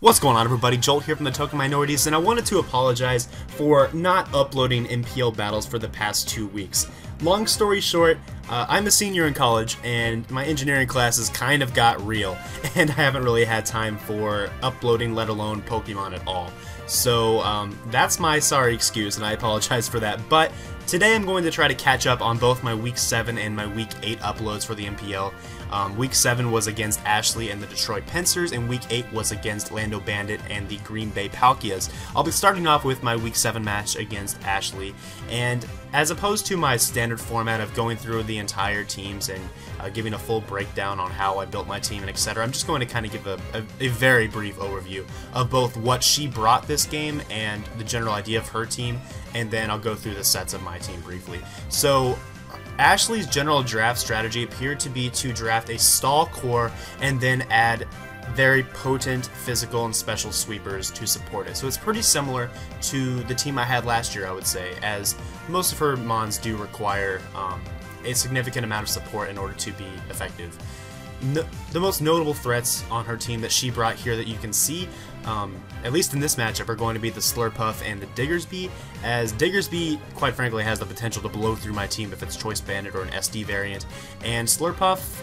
What's going on, everybody? Jolt here from TheTokenMinorities, and I wanted to apologize for not uploading NPL battles for the past 2 weeks. Long story short, I'm a senior in college, and my engineering classes kind of got real, and I haven't really had time for uploading, let alone Pokemon at all. So that's my sorry excuse, and I apologize for that. But today I'm going to try to catch up on both my Week 7 and my Week 8 uploads for the NPL. Week 7 was against Ashley and the Detroit Pinsirs, and Week 8 was against Lando Bandit and the Green Bay Palkias. I'll be starting off with my Week 7 match against Ashley, and as opposed to my standard format of going through the entire teams and giving a full breakdown on how I built my team and etc., I'm just going to kind of give a very brief overview of both what she brought this game and the general idea of her team, and then I'll go through the sets of my team briefly. So Ashley's general draft strategy appeared to be to draft a stall core and then add very potent physical and special sweepers to support it. So it's pretty similar to the team I had last year, I would say, as most of her mons do require a significant amount of support in order to be effective. The most notable threats on her team that she brought here that you can see, at least in this matchup, are going to be the Slurpuff and the Diggersby, as Diggersby, quite frankly, has the potential to blow through my team if it's Choice Bandit or an SD variant, and Slurpuff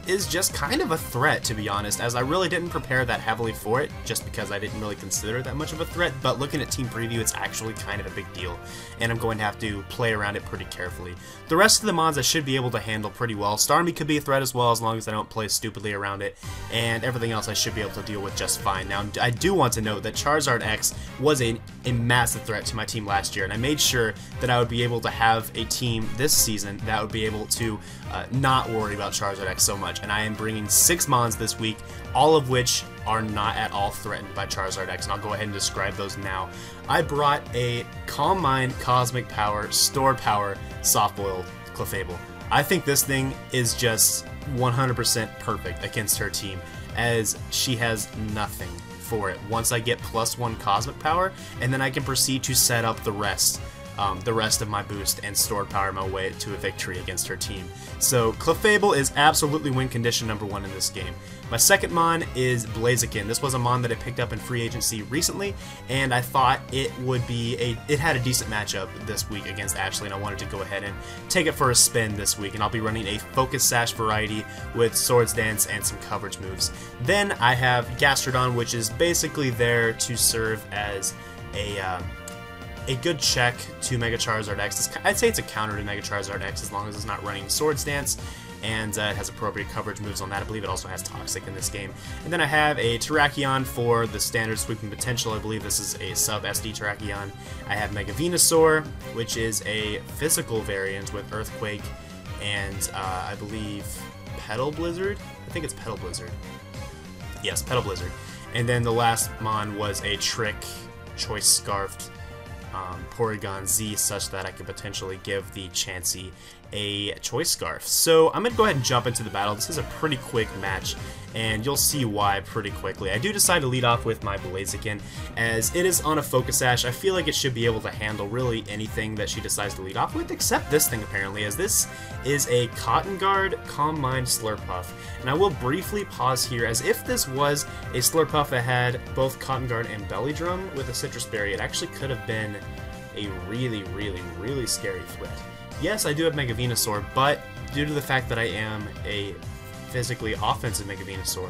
is just kind of a threat, to be honest, as I really didn't prepare that heavily for it, just because I didn't really consider it that much of a threat, but looking at team preview, it's actually kind of a big deal, and I'm going to have to play around it pretty carefully. The rest of the mons I should be able to handle pretty well. Starmie could be a threat as well, as long as I don't play stupidly around it, and everything else I should be able to deal with just fine. Now, I do want to note that Charizard X was a massive threat to my team last year, and I made sure that I would be able to have a team this season that would be able to not worry about Charizard X so much. And I am bringing 6 mons this week, all of which are not at all threatened by Charizard X, and I'll go ahead and describe those now. I brought a Calm Mind, Cosmic Power, Store Power, Soft-Boiled Clefable. I think this thing is just 100% perfect against her team, as she has nothing for it once I get +1 Cosmic Power, and then I can proceed to set up the rest of my boost and stored power my way to a victory against her team. So Clefable is absolutely win condition #1 in this game. My second mon is Blaziken. This was a mon that I picked up in free agency recently, and I thought it would be it had a decent matchup this week against Ashley, and I wanted to go ahead and take it for a spin this week, and I'll be running a Focus Sash variety with Swords Dance and some coverage moves. Then I have Gastrodon, which is basically there to serve as a good check to Mega Charizard X. I'd say it's a counter to Mega Charizard X as long as it's not running Swords Dance, and it has appropriate coverage moves on that. I believe it also has Toxic in this game. And then I have a Terrakion for the standard sweeping potential. I believe this is a sub-SD Terrakion. I have Mega Venusaur, which is a physical variant with Earthquake and I believe Petal Blizzard? I think it's Petal Blizzard. Yes, Petal Blizzard. And then the last mon was a Trick Choice Scarfed Porygon Z, such that I could potentially give the Chansey a Choice Scarf. So I'm going to go ahead and jump into the battle. This is a pretty quick match, and you'll see why pretty quickly. I do decide to lead off with my Blaziken, as it is on a Focus Sash. I feel like it should be able to handle really anything that she decides to lead off with, except this thing apparently, as this is a Cotton Guard, Calm Mind, Slurpuff. And I will briefly pause here, as if this was a Slurpuff that had both Cotton Guard and Belly Drum with a Citrus Berry, it actually could have been a really scary threat. Yes, I do have Mega Venusaur, but due to the fact that I am a physically offensive Mega Venusaur,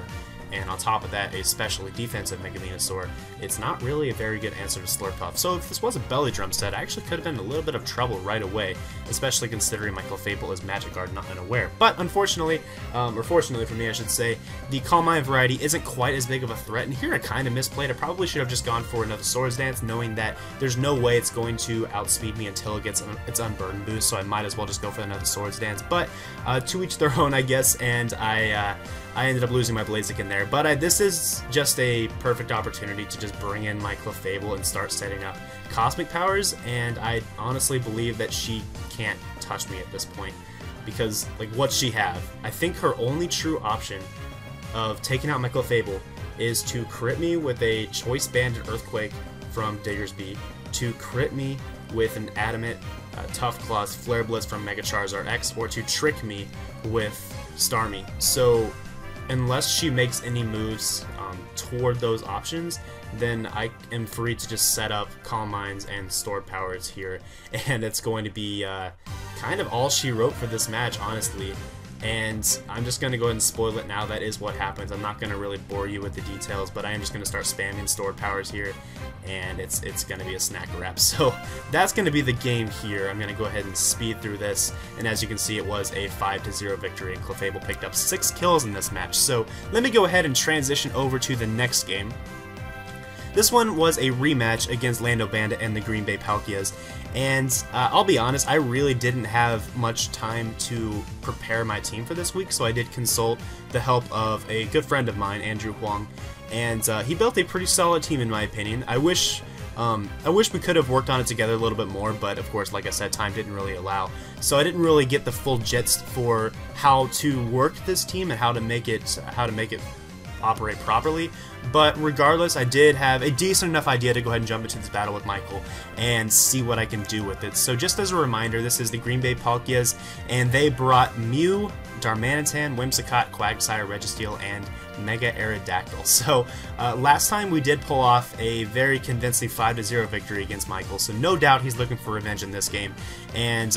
and on top of that, a specially defensive Mega Venusaur, it's not really a very good answer to Slurpuff. So if this was a Belly Drum set, I actually could have been in a little bit of trouble right away, especially considering my Clefable is Magic Guard, not unaware. But unfortunately, or fortunately for me I should say, the Calm Mind variety isn't quite as big of a threat, and here I kind of misplayed. I probably should have just gone for another Swords Dance, knowing that there's no way it's going to outspeed me until it gets its Unburden boost, so I might as well just go for another Swords Dance. But to each their own, I guess, and I ended up losing my Blaziken there, but this is just a perfect opportunity to just bring in my Clefable and start setting up Cosmic Powers, and I honestly believe that she can't touch me at this point, because, like, what's she have? I think her only true option of taking out my Clefable is to crit me with a Choice Banded Earthquake from Diggersby, to crit me with an Adamant Tough Claws Flare Blitz from Mega Charizard X, or to trick me with Starmie. So unless she makes any moves toward those options, then I am free to just set up Calm Minds and Stored Powers here, and it's going to be kind of all she wrote for this match, honestly. And I'm just going to go ahead and spoil it now. That is what happens. I'm not going to really bore you with the details, but I am just going to start spamming Stored Powers here, and it's going to be a snack wrap. So that's going to be the game here. I'm going to go ahead and speed through this, and as you can see, it was a 5-0 victory, and Clefable picked up 6 kills in this match. So let me go ahead and transition over to the next game. This one was a rematch against Lando Bandit and the Green Bay Palkias, and I'll be honest, I really didn't have much time to prepare my team for this week, so I did consult the help of a good friend of mine, Andrew Huang, and he built a pretty solid team in my opinion. I wish we could have worked on it together a little bit more, but of course, like I said, time didn't really allow, so I didn't really get the full gist for how to work this team and how to make it operate properly. But regardless, I did have a decent enough idea to go ahead and jump into this battle with Michael and see what I can do with it. So just as a reminder, this is the Green Bay Palkias, and they brought Mew, Darmanitan, Whimsicott, Quagsire, Registeel, and Mega Aerodactyl. So last time we did pull off a very convincing 5-0 victory against Michael, so no doubt he's looking for revenge in this game. And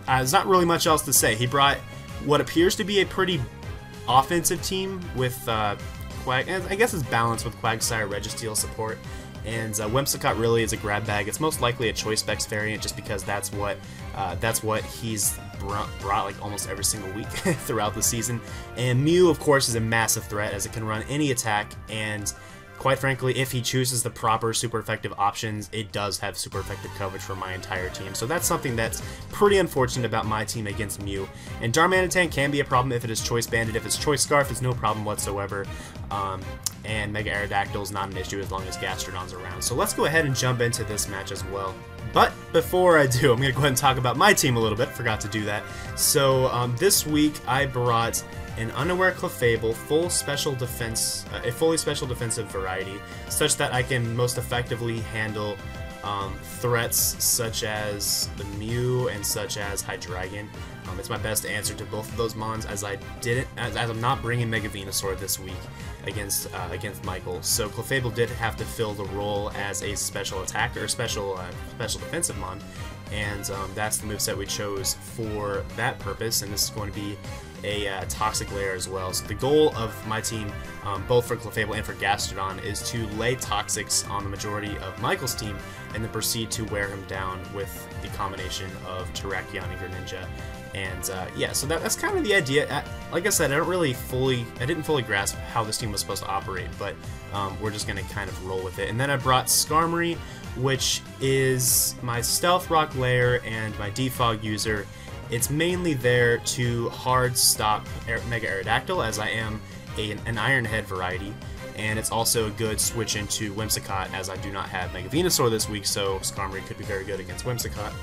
there's not really much else to say. He brought what appears to be a pretty offensive team with I guess it's balanced with Quagsire, Registeel support, and Whimsicott really is a grab bag. It's most likely a Choice Specs variant, just because that's what he's brought like almost every single week throughout the season. And Mew, of course, is a massive threat as it can run any attack, and quite frankly, if he chooses the proper super effective options, it does have super effective coverage for my entire team. So that's something that's pretty unfortunate about my team against Mew. And Darmanitan can be a problem if it is Choice Banded. If it's Choice Scarf, it's no problem whatsoever. And Mega Aerodactyl is not an issue as long as Gastrodon's around. So let's go ahead and jump into this match as well. But before I do, I'm going to go ahead and talk about my team a little bit. Forgot to do that. So this week I brought an Unaware Clefable, full special defense, a fully special defensive variety, such that I can most effectively handle threats such as the Mew and such as Hydreigon. It's my best answer to both of those mons, as I'm not bringing Mega Venusaur this week against Michael. So Clefable did have to fill the role as a special attacker, special defensive mon, and that's the moveset we chose for that purpose. And this is going to be a Toxic Layer as well. So the goal of my team, both for Clefable and for Gastrodon, is to lay Toxics on the majority of Michael's team and then proceed to wear him down with the combination of Terrakion and Greninja. And yeah, so that's kind of the idea. Like I said, I didn't fully grasp how this team was supposed to operate, but we're just going to kind of roll with it. And then I brought Skarmory, which is my Stealth Rock Layer and my Defog user. It's mainly there to hard stop Mega Aerodactyl, as I am an Iron Head variety, and it's also a good switch into Whimsicott, as I do not have Mega Venusaur this week, so Skarmory could be very good against Whimsicott.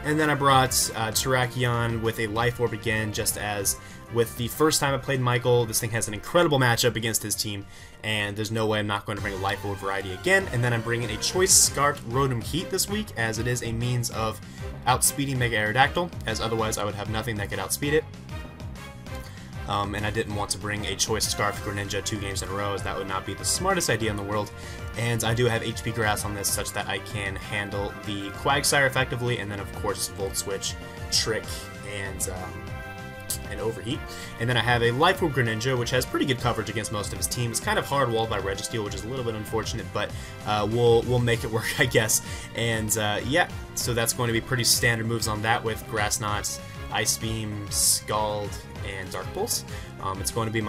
And then I brought Terrakion with a Life Orb again, just as with the first time I played Michael. This thing has an incredible matchup against his team, and there's no way I'm not going to bring a Life Orb variety again. And then I'm bringing a Choice Scarf Rotom Heat this week, as it is a means of outspeeding Mega Aerodactyl, as otherwise I would have nothing that could outspeed it. And I didn't want to bring a Choice Scarf Greninja 2 games in a row, as that would not be the smartest idea in the world. And I do have HP Grass on this, such that I can handle the Quagsire effectively, and then of course Volt Switch, Trick, and Overheat. And then I have a Life Orb Greninja, which has pretty good coverage against most of his team. It's kind of hard walled by Registeel, which is a little bit unfortunate, but we'll make it work, I guess. And yeah, so that's going to be pretty standard moves on that, with Grass Knot, Ice Beam, Scald, and Dark Pulse. It's going to be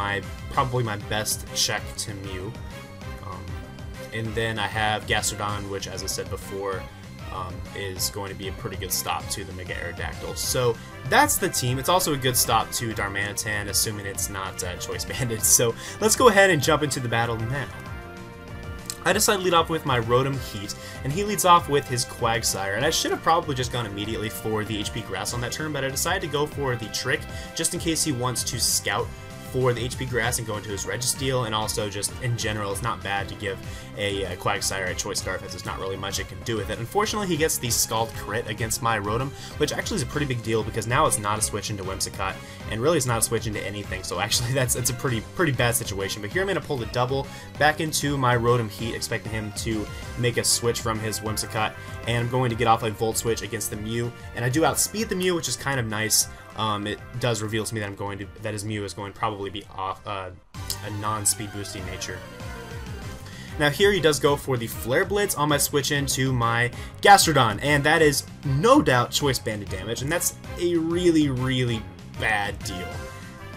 probably my best check to Mew. And then I have Gastrodon, which, as I said before, is going to be a pretty good stop to the Mega Aerodactyl. So that's the team. It's also a good stop to Darmanitan, assuming it's not Choice Banded. So let's go ahead and jump into the battle now. I decided to lead off with my Rotom Heat, and he leads off with his Quagsire, and I should have probably just gone immediately for the HP Grass on that turn, but I decided to go for the Trick, just in case he wants to Scout for the HP Grass and go into his Registeel, and also just in general, it's not bad to give a Quagsire a Choice Scarf, as there's not really much it can do with it. Unfortunately, he gets the Scald crit against my Rotom, which actually is a pretty big deal because now it's not a switch into Whimsicott, and really it's not a switch into anything, so actually it's a pretty bad situation. But here I'm going to pull the double back into my Rotom Heat, expecting him to make a switch from his Whimsicott, and I'm going to get off a Volt Switch against the Mew, and I do outspeed the Mew, which is kind of nice. It does reveal to me that his Mew is going to probably be off a non-speed boosting nature. Now here he does go for the Flare Blitz on my switch into my Gastrodon, and that is no doubt Choice Banded damage, and that's a really bad deal,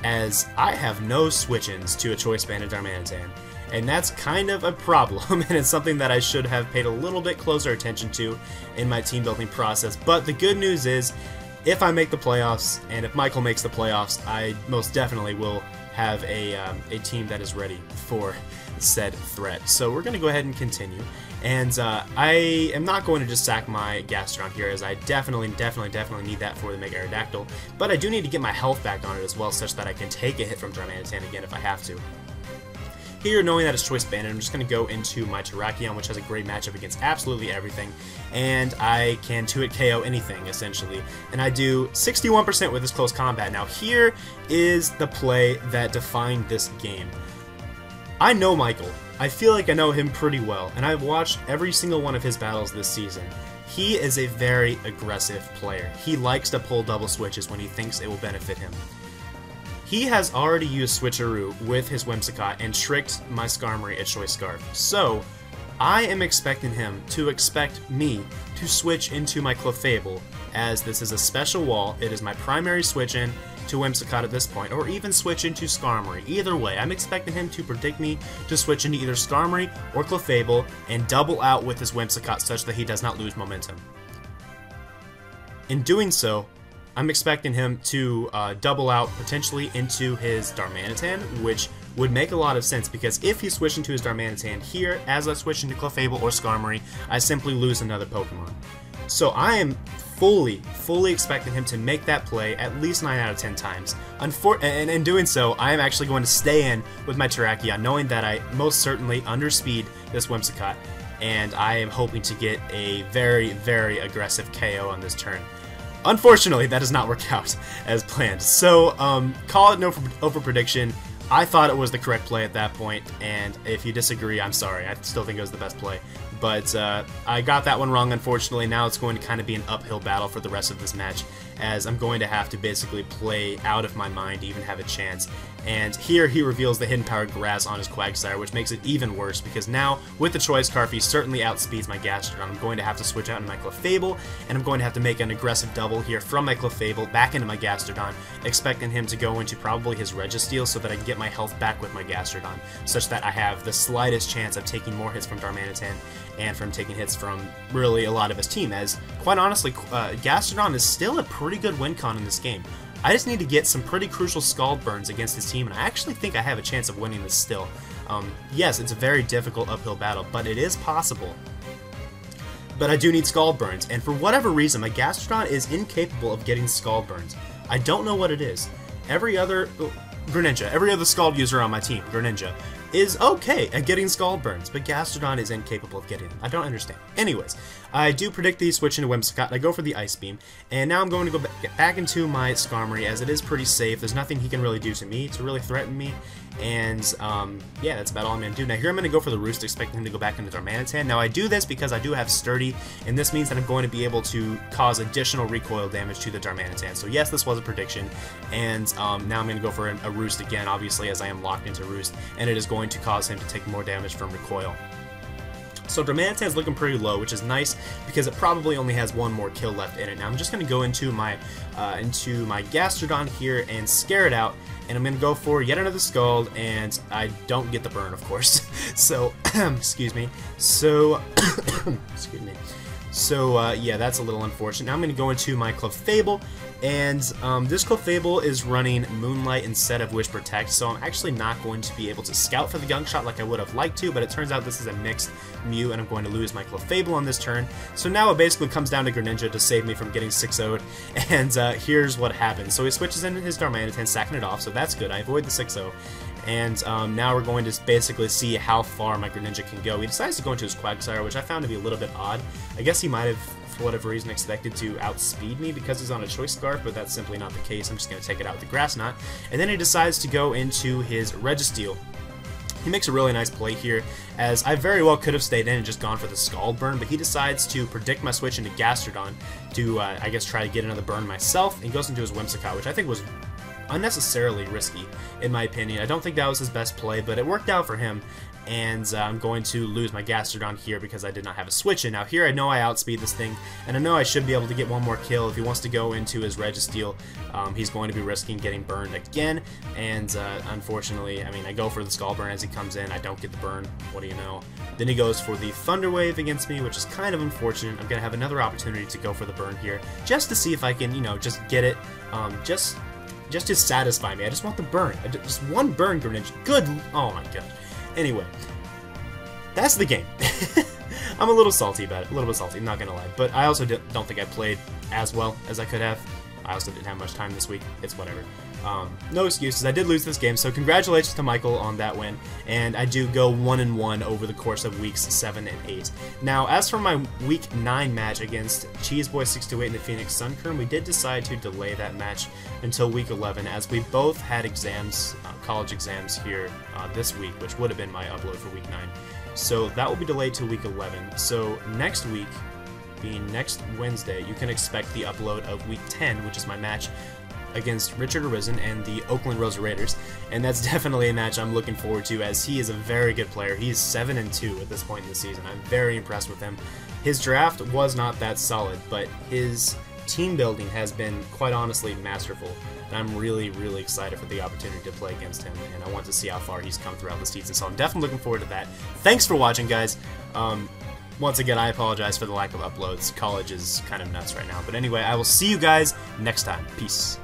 as I have no switch-ins to a Choice Banded Darmanitan. And that's kind of a problem, and it's something that I should have paid a little bit closer attention to in my team building process. But the good news is, if I make the playoffs, and if Michael makes the playoffs, I most definitely will have a team that is ready for said threat. So we're going to go ahead and continue. And I am not going to just sack my Gastrodon here, as I definitely need that for the Mega Aerodactyl. But I do need to get my health back on it as well, such that I can take a hit from Darmanitan again if I have to. Here, knowing that it's Choice Banded, I'm just going to go into my Terrakion, which has a great matchup against absolutely everything, and I can 2-hit KO anything, essentially. And I do 61% with this close combat. Now, here is the play that defined this game. I know Michael. I feel like I know him pretty well, and I've watched every single one of his battles this season. He is a very aggressive player. He likes to pull double switches when he thinks it will benefit him. He has already used Switcheroo with his Whimsicott and tricked my Skarmory at Choice Scarf. So, I am expecting him to expect me to switch into my Clefable, as this is a special wall. It is my primary switch-in to Whimsicott at this point, or even switch into Skarmory. Either way, I'm expecting him to predict me to switch into either Skarmory or Clefable and double out with his Whimsicott such that he does not lose momentum. In doing so, I'm expecting him to double out potentially into his Darmanitan, which would make a lot of sense, because if he switched into his Darmanitan here, as I switch into Clefable or Skarmory, I simply lose another Pokemon. So I am fully expecting him to make that play at least 9 out of 10 times. And in doing so, I am actually going to stay in with my Terrakion, knowing that I most certainly underspeed this Whimsicott, and I am hoping to get a very aggressive KO on this turn. Unfortunately, that does not work out as planned. So, call it no over-prediction. I thought it was the correct play at that point, and if you disagree, I'm sorry. I still think it was the best play. But I got that one wrong, unfortunately. Now it's going to kind of be an uphill battle for the rest of this match, as I'm going to have to basically play out of my mind to even have a chance. And here he reveals the Hidden Power Grass on his Quagsire, which makes it even worse, because now, with the Choice Scarf, he certainly outspeeds my Gastrodon. I'm going to have to switch out into my Clefable, and I'm going to have to make an aggressive double here from my Clefable back into my Gastrodon, expecting him to go into probably his Registeel so that I can get my health back with my Gastrodon, such that I have the slightest chance of taking more hits from Darmanitan and from taking hits from really a lot of his team, as, quite honestly, Gastrodon is still a pretty good win con in this game. I just need to get some pretty crucial Scald Burns against his team, and I actually think I have a chance of winning this still. Yes, it's a very difficult uphill battle, but it is possible. But I do need Scald Burns, and for whatever reason, my Gastrodon is incapable of getting Scald Burns. I don't know what it is. Every other Scald user on my team, Greninja, is okay at getting Scald Burns, but Gastrodon is incapable of getting them. I don't understand. Anyways, I do predict the switch into Whimsicott. I go for the Ice Beam, and now I'm going to go back into my Skarmory, as it is pretty safe. There's nothing he can really do to me to really threaten me, and yeah, that's about all I'm going to do. Now here I'm going to go for the Roost, expecting him to go back into Darmanitan. Now I do this because I do have Sturdy, and this means that I'm going to be able to cause additional recoil damage to the Darmanitan. So yes, this was a prediction, and now I'm going to go for a Roost again, obviously, as I am locked into Roost, and it is going to cause him to take more damage from recoil. So Darmanitan is looking pretty low, which is nice because it probably only has one more kill left in it. Now I'm just going to go into my Gastrodon here and scare it out, and I'm going to go for yet another Scald, and I don't get the burn, of course. So, excuse me. So, excuse me. So yeah, that's a little unfortunate. Now I'm going to go into my Clefable, and this Clefable is running Moonlight instead of Wish Protect, so I'm actually not going to be able to scout for the Gunk Shot like I would have liked to, but it turns out this is a mixed Mew, and I'm going to lose my Clefable on this turn. So now it basically comes down to Greninja to save me from getting 6-0'd, and here's what happens. So he switches in his Darmanitan, sacking it off, so that's good. I avoid the 6-0. And now we're going to basically see how far my Greninja can go. He decides to go into his Quagsire, which I found to be a little bit odd. I guess he might have, for whatever reason, expected to outspeed me because he's on a Choice Scarf, but that's simply not the case. I'm just going to take it out with the Grass Knot. And then he decides to go into his Registeel. He makes a really nice play here, as I very well could have stayed in and just gone for the Scald Burn, but he decides to predict my switch into Gastrodon to, I guess, try to get another burn myself, and goes into his Whimsicott, which I think was unnecessarily risky, in my opinion. I don't think that was his best play, but it worked out for him, and I'm going to lose my Gastrodon here because I did not have a switch in. Now here I know I outspeed this thing, and I know I should be able to get one more kill. If he wants to go into his Registeel, he's going to be risking getting burned again, and unfortunately, I mean, I go for the Skull Burn as he comes in, I don't get the burn, what do you know. Then he goes for the Thunder Wave against me, which is kind of unfortunate. I'm going to have another opportunity to go for the burn here, just to see if I can, you know, just get it, just to satisfy me. I just want the burn. Just one burn, Greninja. Good. Oh my god. Anyway, that's the game. I'm a little salty about it. A little bit salty, I'm not gonna lie. But I also don't think I played as well as I could have. I also didn't have much time this week. It's whatever. No excuses. I did lose this game, so congratulations to Michael on that win. And I do go 1-1 over the course of weeks 7 and 8. Now, as for my week 9 match against Cheeseboy628 and the Phoenix Sunkern, we did decide to delay that match until week 11, as we both had exams, college exams here this week, which would have been my upload for week 9. So that will be delayed to week 11. So next week, being next Wednesday, you can expect the upload of week 10, which is my match against Richard Arisen and the Oakland Rosa Raiders, and that's definitely a match I'm looking forward to, as he is a very good player. He is 7-2 at this point in the season. I'm very impressed with him. His draft was not that solid, but his team building has been, quite honestly, masterful, and I'm really, really excited for the opportunity to play against him, and I want to see how far he's come throughout the season, so I'm definitely looking forward to that. Thanks for watching, guys. Once again, I apologize for the lack of uploads. College is kind of nuts right now, but anyway, I will see you guys next time. Peace.